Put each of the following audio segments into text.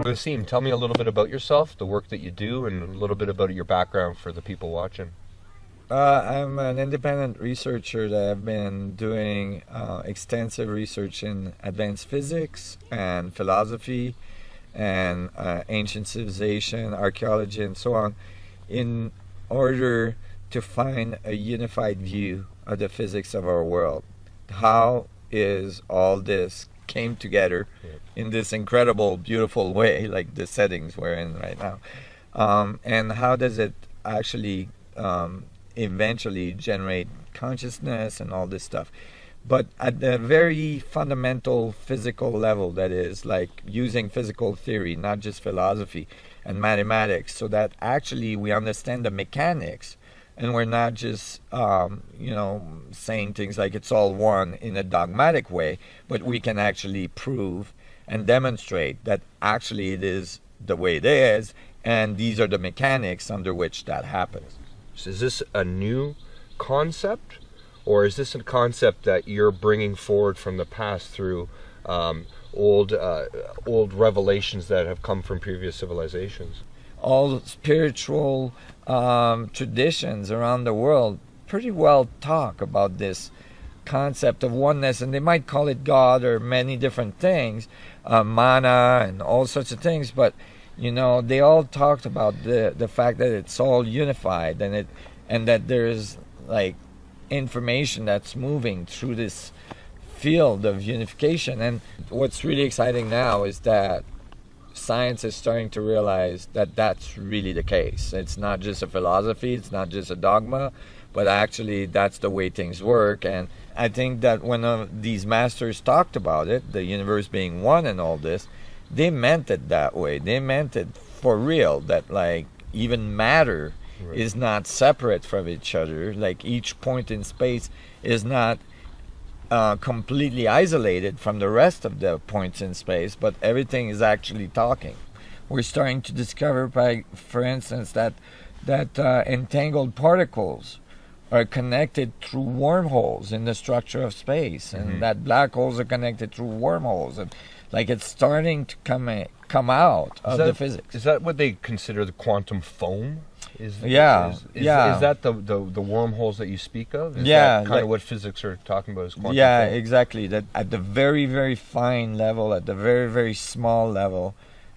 Nassim, tell me a little bit about yourself, the work that you do, and a little bit about your background for the people watching. I'm an independent researcher that have been doing extensive research in advanced physics and philosophy and ancient civilization, archaeology, and so on, in order to find a unified view of the physics of our world. How is all this came together in this incredible, beautiful way, like the settings we're in right now, and how does it actually eventually generate consciousness and all this stuff. But at the very fundamental physical level, that is, like using physical theory, not just philosophy and mathematics, so that actually we understand the mechanics, and we're not just saying things like it's all one in a dogmatic way, but we can actually prove and demonstrate that actually it is the way it is, and these are the mechanics under which that happens. So is this a new concept, or is this a concept that you're bringing forward from the past through old revelations that have come from previous civilizations? All spiritual traditions around the world pretty well talk about this concept of oneness, and they might call it God or many different things, mana and all sorts of things, but they all talked about the fact that it's all unified, and that there's like information that's moving through this field of unification. And what's really exciting now is that science is starting to realize that that's really the case. It's not just a philosophy, it's not just a dogma, but actually that's the way things work. And I think that when these masters talked about it, the universe being one and all this, they meant it that way. They meant it for real, that like even matter is not separate from each other. Like each point in space is not completely isolated from the rest of the points in space, but everything is actually talking. We're starting to discover, for instance, that entangled particles are connected through wormholes in the structure of space, and that black holes are connected through wormholes, and like it's starting to come out of the physics. Is that what they consider the quantum foam? Is that the wormholes that you speak of? Is that kind of what physics are talking about as quantum foam? Exactly. That at the very, very fine level, at the very, very small level,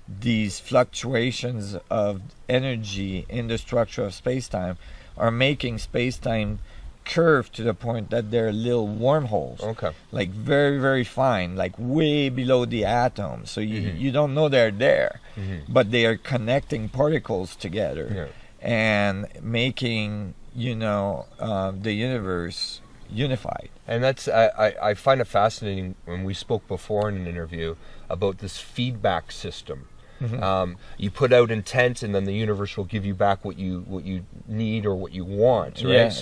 these fluctuations of energy in the structure of space-time are making space-time curve to the point that they're little wormholes. Okay. Like very, very fine, like way below the atom. So you don't know they're there, but they are connecting particles together and making, the universe unified. And that's I find it fascinating when we spoke before in an interview about this feedback system. You put out intent, and then the universe will give you back what you need or what you want, right?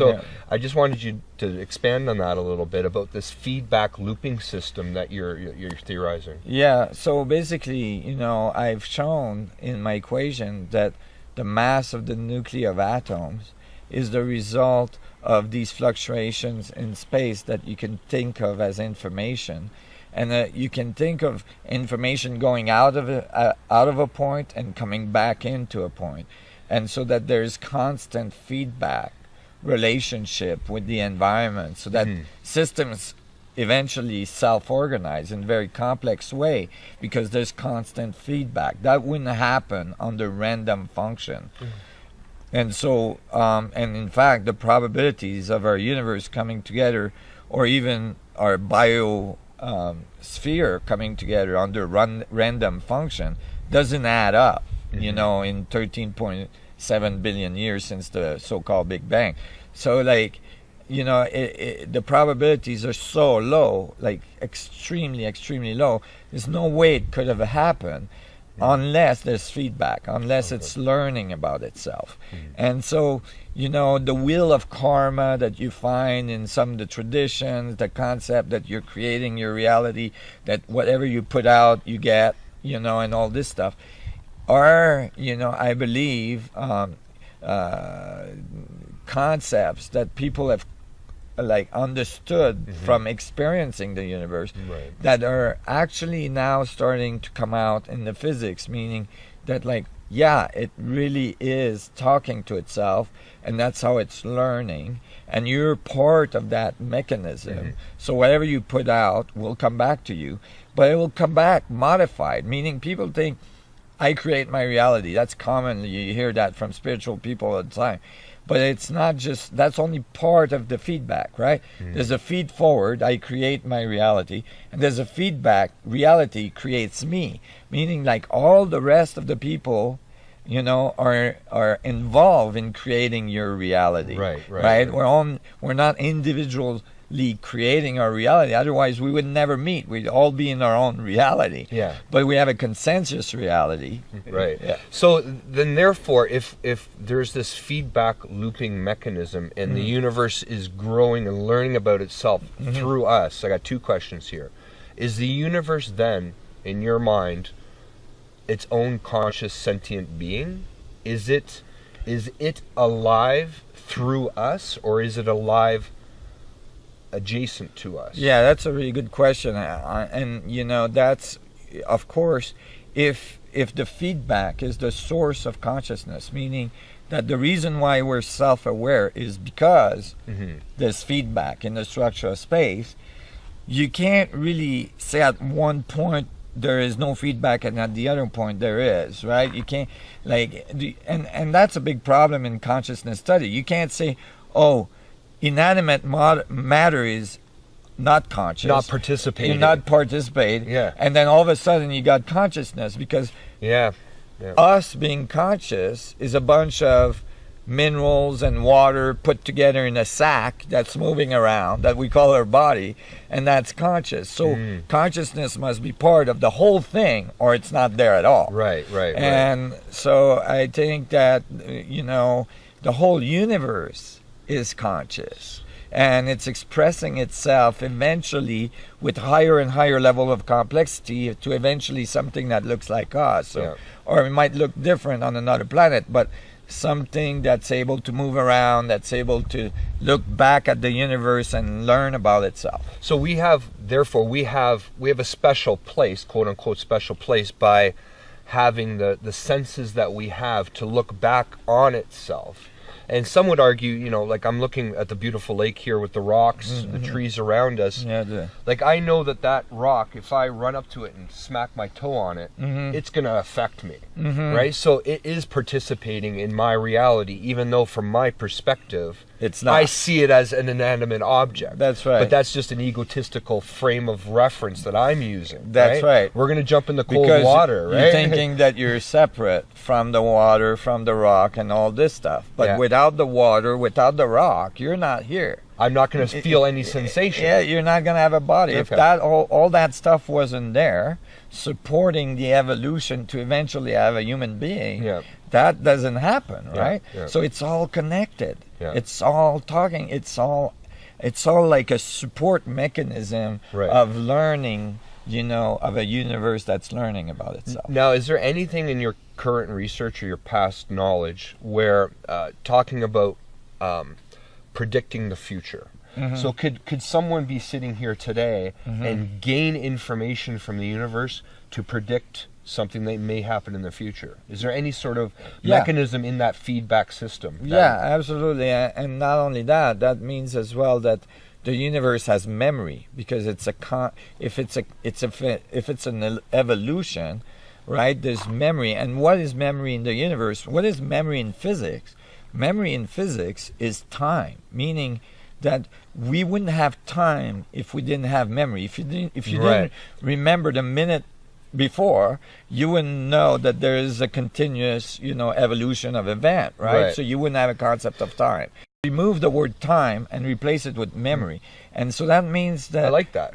I just wanted you to expand on that a little bit about this feedback looping system that you're theorizing. Yeah. So basically, I've shown in my equation that the mass of the nuclei of atoms is the result of these fluctuations in space that you can think of as information. And you can think of information going out of a point and coming back into a point, and so that there's constant feedback relationship with the environment, so that systems eventually self-organize in a very complex way because there's constant feedback. That wouldn't happen under random function. And so, and in fact, the probabilities of our universe coming together, or even our sphere coming together under random function, doesn't add up, in 13.7 billion years since the so-called Big Bang. So the probabilities are so low, like extremely, extremely low. There's no way it could have happened unless there's feedback, unless it's learning about itself. And so, the wheel of karma that you find in some of the traditions, the concept that you're creating your reality, that whatever you put out, you get, and all this stuff, are, I believe, concepts that people have like understood from experiencing the universe, that are actually now starting to come out in the physics, meaning that like, yeah, it really is talking to itself, and that's how it's learning, and you're part of that mechanism. So whatever you put out will come back to you, but it will come back modified, meaning people think, I create my reality. That's common. You hear that from spiritual people all the time. But it's not just, that's only part of the feedback, right? There's a feed forward, I create my reality, and there's a feedback, reality creates me. Meaning like all the rest of the people, you know, are involved in creating your reality. Right? We're not individually creating our reality. Otherwise, we would never meet. We'd all be in our own reality. Yeah. But we have a consensus reality. Right. Yeah. So then, therefore, if there's this feedback looping mechanism, and the universe is growing and learning about itself through us, I got two questions here. Is the universe then, in your mind, its own conscious sentient being? Is it alive through us, or is it alive adjacent to us? Yeah, that's a really good question, and you know, that's, of course, if the feedback is the source of consciousness, meaning that the reason why we're self-aware is because there's feedback in the structure of space, you can't really say at one point there is no feedback and at the other point there is, right? You can't, like, and that's a big problem in consciousness study. You can't say, oh, inanimate matter is not conscious, not participating, and then all of a sudden you got consciousness, because us being conscious is a bunch of minerals and water put together in a sack that's moving around that we call our body, and that's conscious. So consciousness must be part of the whole thing, or it's not there at all. Right. And so I think that, you know, the whole universe is conscious, and it's expressing itself eventually with higher and higher level of complexity to eventually something that looks like us, or it might look different on another planet, but something that's able to move around, that's able to look back at the universe and learn about itself. So we have a special place, quote unquote special place, by having the senses that we have to look back on itself. And some would argue, you know, like I'm looking at the beautiful lake here with the rocks, the trees around us. Like I know that rock, if I run up to it and smack my toe on it, it's going to affect me, right? So it is participating in my reality, even though from my perspective, it's not. I see it as an inanimate object. That's right. But that's just an egotistical frame of reference that I'm using. That's right. We're going to jump in the cold water, right? You're thinking that you're separate from the water, from the rock, and all this stuff. But without the water, without the rock, you're not here. I'm not going to feel any sensation. Yeah, you're not going to have a body. Okay. If that all that stuff wasn't there, supporting the evolution to eventually have a human being, that doesn't happen, right? So it's all connected. It's all talking. It's all like a support mechanism of learning, you know, of a universe that's learning about itself. Now, is there anything in your current research or your past knowledge where talking about predicting the future? So could someone be sitting here today and gain information from the universe to predict something that may happen in the future? Is there any sort of mechanism in that feedback system? Absolutely. And not only that, that means as well that the universe has memory, because if it's an evolution, right? There's memory. And what is memory in the universe? What is memory in physics? Memory in physics is time, meaning that we wouldn't have time if we didn't have memory. If you didn't remember the minute before, you wouldn't know that there is a continuous, you know, evolution of event, right? So you wouldn't have a concept of time. Remove the word time and replace it with memory, and so that means that I like that.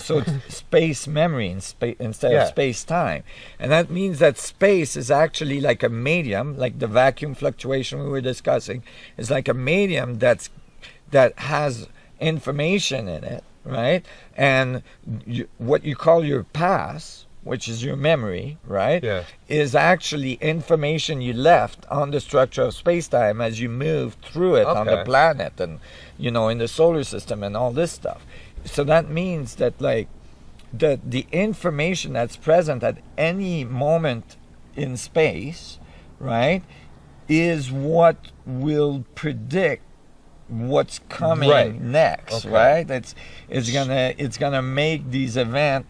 So it's space memory instead of space time, and that means that space is actually like a medium, like the vacuum fluctuation we were discussing, is like a medium that has information in it, right? And what you call your past, which is your memory, right? Yeah. Is actually information you left on the structure of space-time as you move through it on the Okay. planet and, you know, in the solar system and all this stuff. So that means that, like, the information that's present at any moment in space, right, is what will predict what's coming Right. next, Okay. right? It's gonna make these events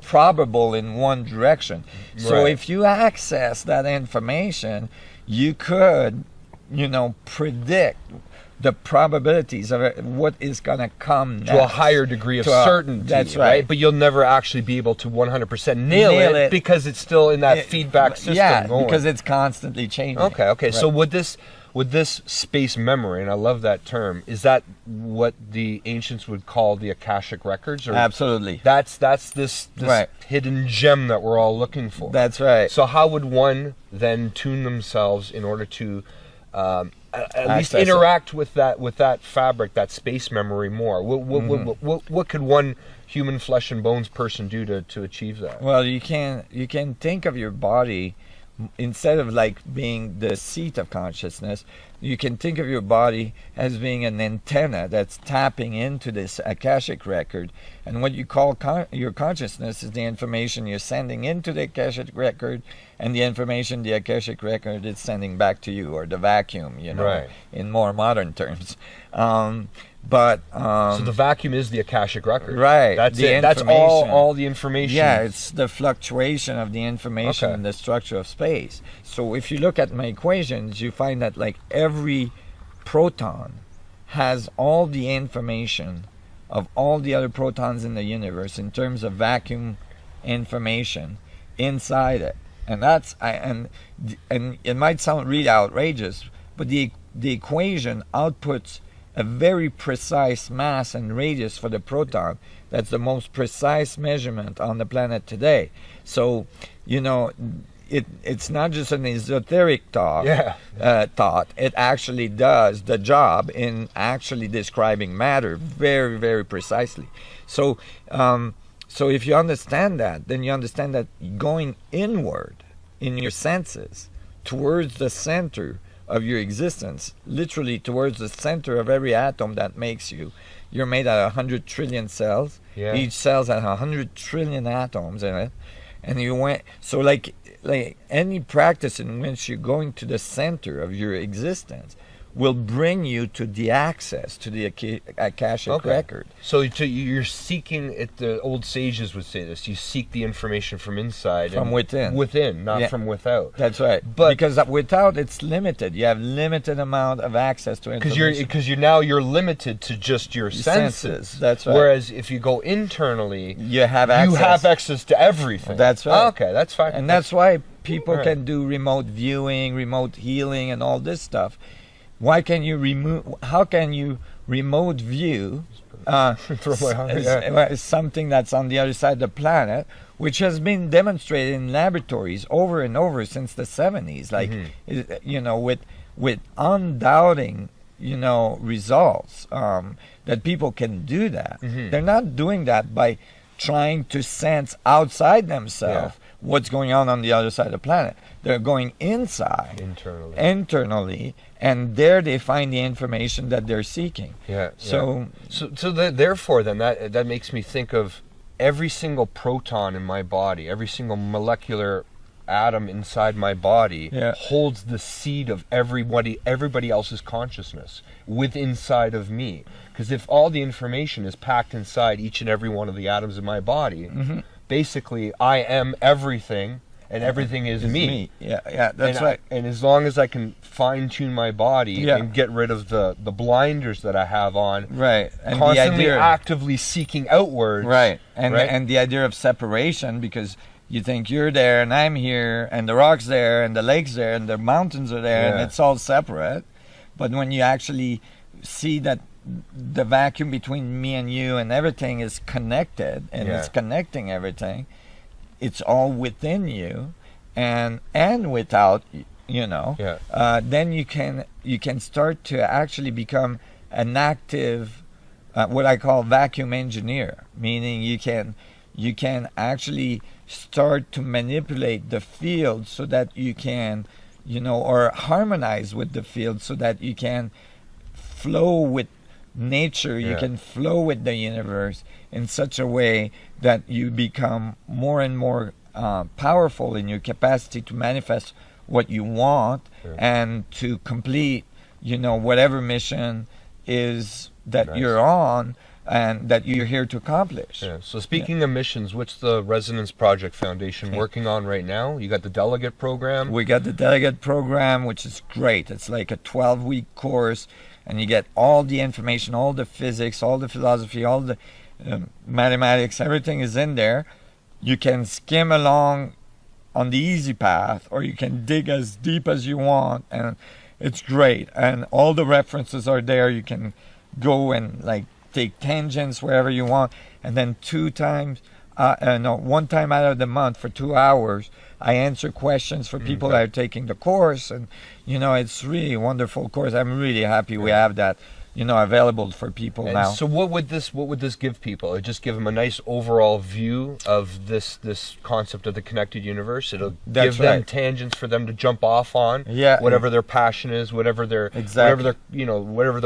probable in one direction. So Right. if you access that information, you could, you know, predict the probabilities of it, what is gonna come next. To a higher degree of certainty. That's right. But you'll never actually be able to 100% nail it because it's still in that feedback system Yeah, going. because it's constantly changing. Okay. Right. So with this space memory, and I love that term, is that what the ancients would call the Akashic records? Or Absolutely. That's this Right. hidden gem that we're all looking for. That's right. So how would one then tune themselves in order to at least Access it. interact with that fabric, that space memory more? What could one human flesh and bones person do to achieve that? Well, you can think of your body, instead of like being the seat of consciousness, you can think of your body as being an antenna that's tapping into this Akashic record. And what you call your consciousness is the information you're sending into the Akashic record and the information the Akashic record is sending back to you, or the vacuum, you know, Right. in more modern terms. So the vacuum is the Akashic record. Right. That's the it. That's information. all the information. Yeah, it's the fluctuation of the information Okay. in the structure of space. So if you look at my equations, you find that like every proton has all the information of all the other protons in the universe in terms of vacuum information inside it. And that's and it might sound really outrageous, but the equation outputs a very precise mass and radius for the proton. That's the most precise measurement on the planet today. So, you know, it's not just an esoteric thought. It actually does the job in actually describing matter very, very precisely. So, so if you understand that, then you understand that going inward in your senses towards the center of your existence, literally towards the center of every atom that makes you. You're made out of 100 trillion cells. Yeah. Each cell's has 100 trillion atoms in it. And you went, so like any practice in which you're going to the center of your existence will bring you to the access to the Akashic record. So you're seeking it. The old sages would say this: you seek the information from inside, From within. within, not Yeah. from without. That's right. But- because without, it's limited. You have limited amount of access to information. Because you're limited to just your senses. That's right. Whereas if you go internally, You have access. you have access to everything. That's right. Okay, that's fine. And that's why people Right. can do remote viewing, remote healing, and all this stuff. Why can you how can you remote view Throw my heart, something that's on the other side of the planet, which has been demonstrated in laboratories over and over since the 70s, like, you know, with undoubting, you know, results, that people can do that. They're not doing that by trying to sense outside themselves what's going on the other side of the planet. They're going inside, internally, and there they find the information that they're seeking. So therefore, then that makes me think of every single proton in my body, every single molecular atom inside my body holds the seed of everybody else's consciousness inside of me. Because if all the information is packed inside each and every one of the atoms in my body, basically I am everything, and everything is me. That's right. And as long as I can fine-tune my body and get rid of the blinders that I have on, and constantly actively seeking outwards, and the idea of separation, because you think you're there and I'm here and the rock's there and the lake's there and the mountains are there and it's all separate. But when you actually see that the vacuum between me and you and everything is connected and it's connecting everything, it's all within you and without, you know, then you can start to actually become an active, what I call vacuum engineer, meaning you can actually start to manipulate the field so that you can, or harmonize with the field so that you can flow with nature, you can flow with the universe in such a way that you become more and more powerful in your capacity to manifest what you want and to complete, whatever mission is that you're on and that you're here to accomplish. Yeah. So speaking of missions, what's the Resonance Project Foundation working on right now? You got the delegate program? We got the delegate program, which is great. It's like a 12-week course, and you get all the information, all the physics, all the philosophy, all the mathematics, everything is in there. You can skim along on the easy path, or you can dig as deep as you want, and it's great. And all the references are there. You can go and take tangents wherever you want, and then one time out of the month for 2 hours, I answer questions for people that are taking the course, and it's really a wonderful course. I'm really happy we have that available for people now. So what would this give people? It just give them a nice overall view of this concept of the connected universe. It'll give them tangents for them to jump off on. Yeah. Whatever their passion is, whatever they're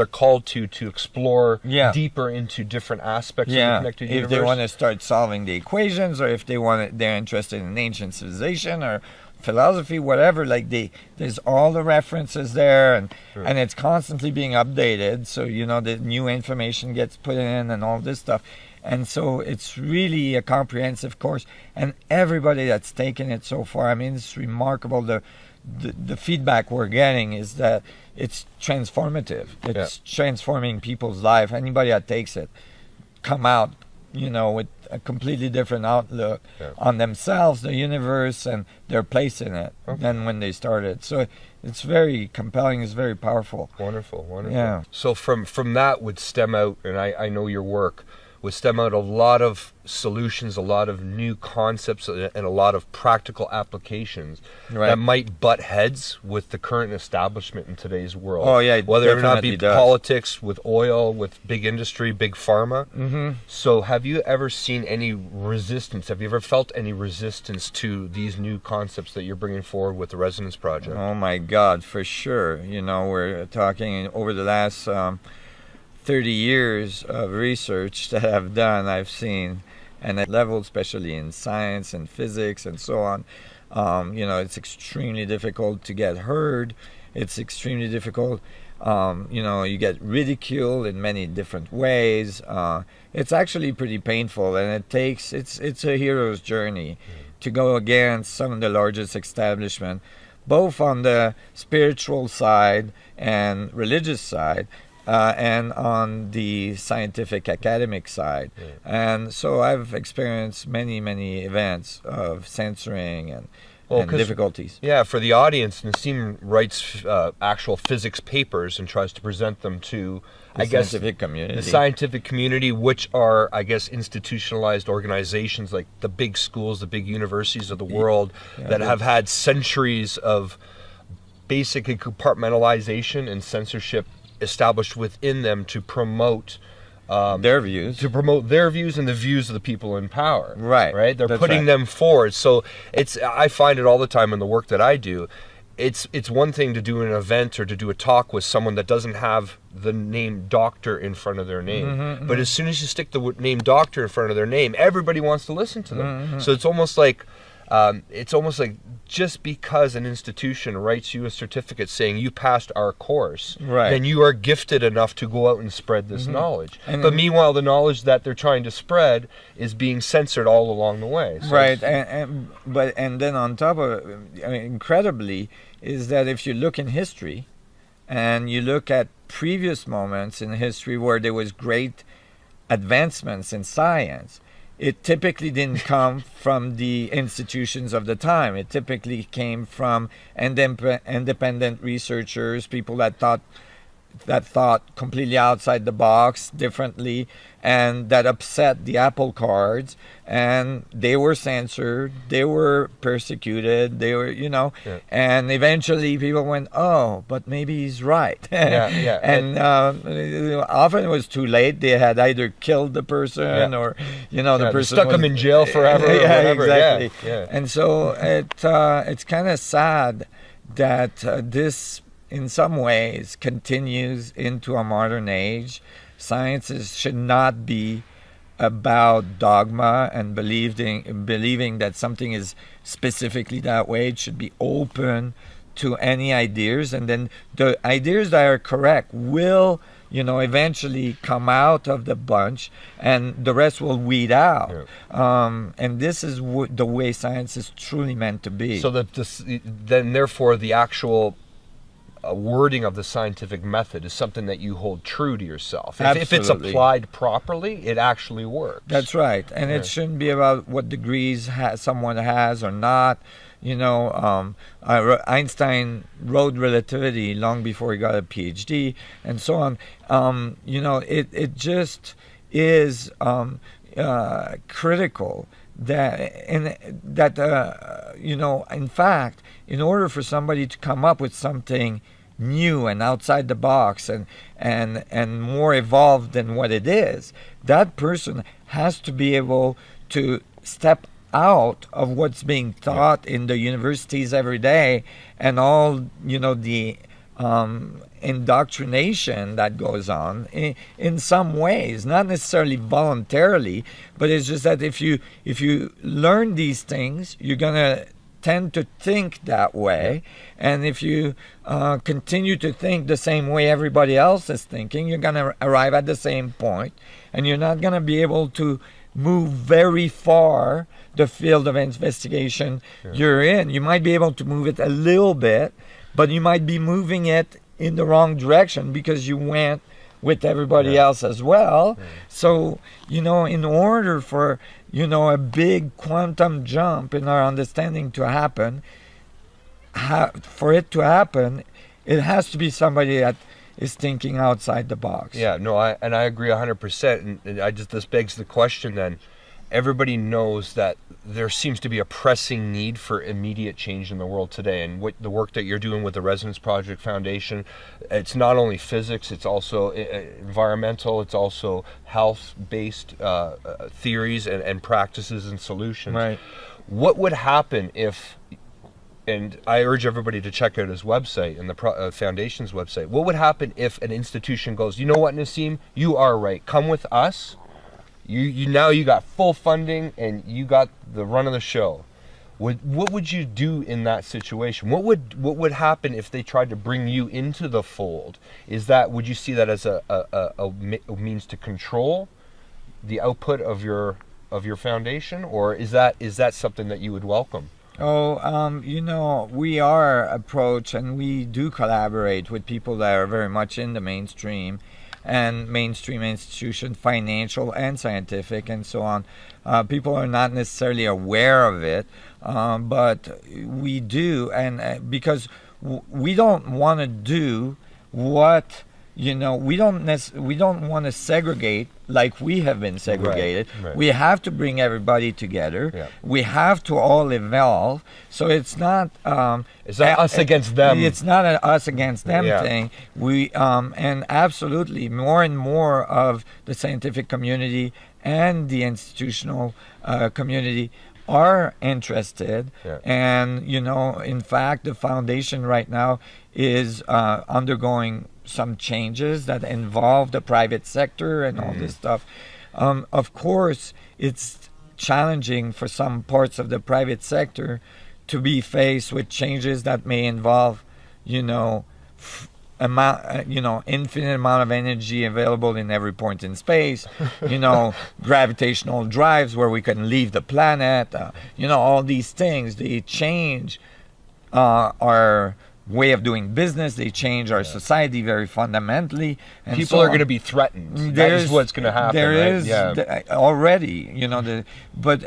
called to explore deeper into different aspects of the connected universe. If they want to start solving the equations, or if they're interested in ancient civilization or philosophy, whatever, there's all the references there, and it's constantly being updated, so the new information gets put in and all this stuff. And so it's really a comprehensive course, and everybody that's taken it so far, it's remarkable. The feedback we're getting is that it's transformative. It's transforming people's life. Anybody that takes it come out with a completely different outlook on themselves, the universe, and their place in it than when they started. So it's very compelling. It's very powerful. Wonderful. Yeah. So from that would stem out, and I know your work, would stem out a lot of solutions, a lot of new concepts, and a lot of practical applications that might butt heads with the current establishment in today's world. Oh yeah, whether it not be politics, with oil, with big industry, big pharma. Mm-hmm. So have you ever seen any resistance? Have you ever felt any resistance to these new concepts that you're bringing forward with the Resonance Project? Oh my God, for sure. We're talking over the last 30 years of research that I've done, I've seen, and at level, especially in science and physics and so on, it's extremely difficult to get heard. It's extremely difficult. You get ridiculed in many different ways. It's actually pretty painful, and it's a hero's journey to go against some of the largest establishment, both on the spiritual side and religious side, and on the scientific academic side. And so I've experienced many events of censoring and difficulties. Yeah, for the audience, Nassim writes actual physics papers and tries to present them to the scientific community, which are, institutionalized organizations like the big schools, the big universities of the world that have had centuries of basically compartmentalization and censorship established within them to promote their views, and the views of the people in power. Right. They're putting them forward. So I find it all the time in the work that I do. It's one thing to do an event or to do a talk with someone that doesn't have the name doctor in front of their name. But as soon as you stick the name doctor in front of their name, everybody wants to listen to them. So it's almost like just because an institution writes you a certificate saying you passed our course, then you are gifted enough to go out and spread this knowledge. But meanwhile, the knowledge that they're trying to spread is being censored all along the way. So and then on top of it, incredibly, is that if you look in history and you look at previous moments in history where there was great advancements in science, it typically didn't come from the institutions of the time. It typically came from independent researchers, people that thought that thought completely outside the box differently, and that upset the apple cards, and they were censored, they were persecuted, they were, and eventually people went, oh, but maybe he's right. And often it was too late. They had either killed the person or, the person stuck him in jail forever or whatever. Exactly. Yeah. And so it's kind of sad that this, in some ways, continues into a modern age. Sciences should not be about dogma and believing that something is specifically that way. It should be open to any ideas, and then the ideas that are correct will, eventually come out of the bunch, and the rest will weed out. And this is the way science is truly meant to be. So then therefore the actual wording of the scientific method is something that you hold true to yourself. If it's applied properly, it actually works. That's right. And it shouldn't be about what degrees someone has or not. Einstein wrote relativity long before he got a PhD, and so on. It just is critical that in fact, in order for somebody to come up with something new and outside the box and more evolved than what it is, that person has to be able to step out of what's being taught in the universities every day, and all the indoctrination that goes on in some ways, not necessarily voluntarily, but it's just that if you learn these things, you're gonna tend to think that way, and if you continue to think the same way everybody else is thinking, you're gonna arrive at the same point, and you're not gonna be able to move very far the field of investigation you're in. You might be able to move it a little bit, but you might be moving it in the wrong direction because you went with everybody else as well. So, in order for, a big quantum jump in our understanding to happen, for it to happen, it has to be somebody that is thinking outside the box. I agree 100%. And this begs the question then. Everybody knows that there seems to be a pressing need for immediate change in the world today, and what the work that you're doing with the Resonance Project Foundation, it's not only physics, it's also environmental, it's also health-based theories and practices and solutions. Right. What would happen if, and I urge everybody to check out his website and the foundation's website, what would happen if an institution goes, you know what, Nassim, you are right, come with us. You now you got full funding and you got the run of the show. What would you do in that situation? What would happen if they tried to bring you into the fold? Would you see that as a means to control the output of your foundation, or is that something that you would welcome? We are approached, and we do collaborate with people that are very much in the mainstream and mainstream institutions, financial and scientific and so on. People are not necessarily aware of it, but we do, and because we don't want to do what, we don't want to segregate like we have been segregated. Right. We have to bring everybody together. Yeah. We have to all evolve. So it's not us against them. It's not an us against them Yeah. thing. We and absolutely more and more of the scientific community and the institutional community are interested. Yeah. And in fact, the foundation right now is undergoing some changes that involve the private sector and all this stuff. Of course, it's challenging for some parts of the private sector to be faced with changes that may involve, infinite amount of energy available in every point in space, gravitational drives where we can leave the planet, all these things. They change our way of doing business. They change our society very fundamentally. And People are going to be threatened. That is what's going to happen. There right? is Yeah. already, but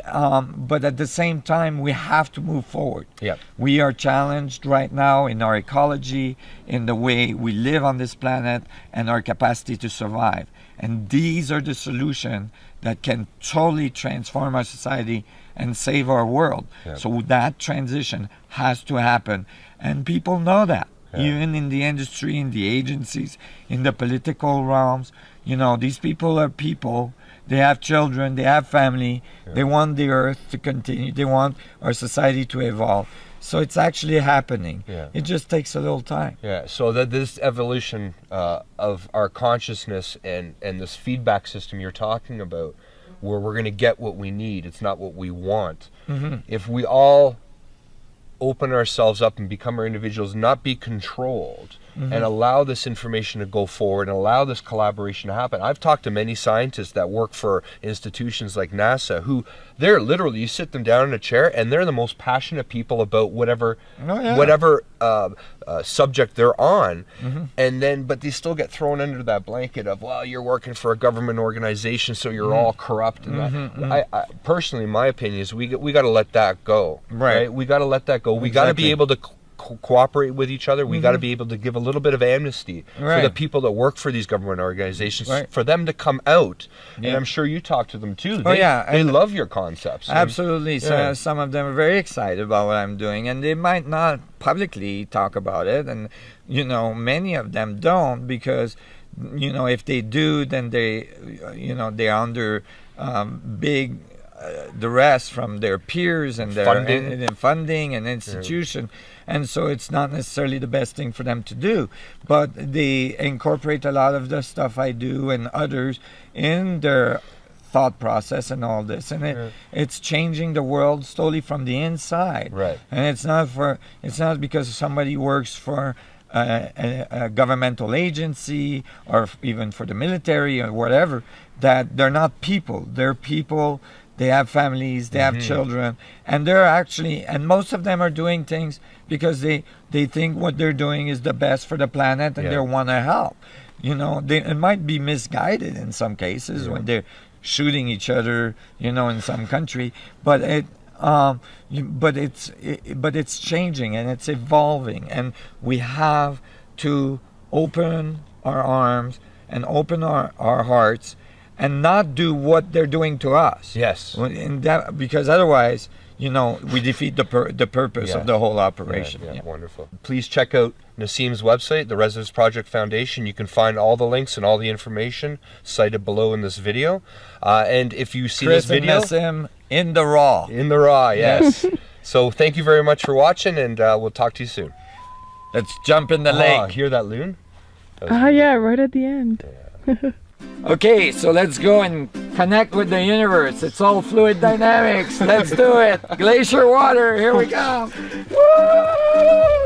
at the same time, we have to move forward. Yeah. We are challenged right now in our ecology, in the way we live on this planet, and our capacity to survive. And these are the solutions that can totally transform our society and save our world. Yeah. So that transition has to happen. And people know that. Yeah. Even in the industry, in the agencies, in the political realms, these people are people. They have children, they have family, they want the earth to continue, they want our society to evolve. So it's actually happening. Yeah. It just takes a little time. Yeah, so that this evolution of our consciousness and this feedback system you're talking about, where we're going to get what we need, it's not what we want. Mm-hmm. If we all open ourselves up and become our individuals, not be controlled, Mm-hmm. and allow this information to go forward and allow this collaboration to happen. I've talked to many scientists that work for institutions like NASA who they're literally, you sit them down in a chair and they're the most passionate people about whatever subject they're on. Mm-hmm. And then, but they still get thrown under that blanket of, well, you're working for a government organization, so you're all corrupt. And that. I personally, my opinion is we got to let that go. Right. We got to let that go. We got to be able to cooperate with each other. We got to be able to give a little bit of amnesty for the people that work for these government organizations, for them to come out. And I'm sure you talk to them too. They love your concepts. Absolutely. So some of them are very excited about what I'm doing, and they might not publicly talk about it. And many of them don't, because if they do, then they're under big duress from their peers and their funding and institution. And so it's not necessarily the best thing for them to do. But they incorporate a lot of the stuff I do and others in their thought process and all this. And it's changing the world slowly from the inside. Right. And it's not because somebody works for a governmental agency or even for the military or whatever, that they're not people. They're people. They have families, they have children, and and most of them are doing things because they think what they're doing is the best for the planet, and they want to help. It might be misguided in some cases when they're shooting each other, in some country, but it's changing and it's evolving, and we have to open our arms and open our hearts and not do what they're doing to us. Yes. Because otherwise, we defeat the purpose of the whole operation. Yeah, wonderful. Please check out Nassim's website, the Resonance Project Foundation. You can find all the links and all the information cited below in this video. And if you see this video... Chris and Nassim in the raw. In the raw, yes. So thank you very much for watching, and we'll talk to you soon. Let's jump in the lake. Hear that loon? Yeah, right at the end. Yeah. Okay, so let's go and connect with the universe. It's all fluid dynamics. Let's do it. Glacier water, here we go. Woo!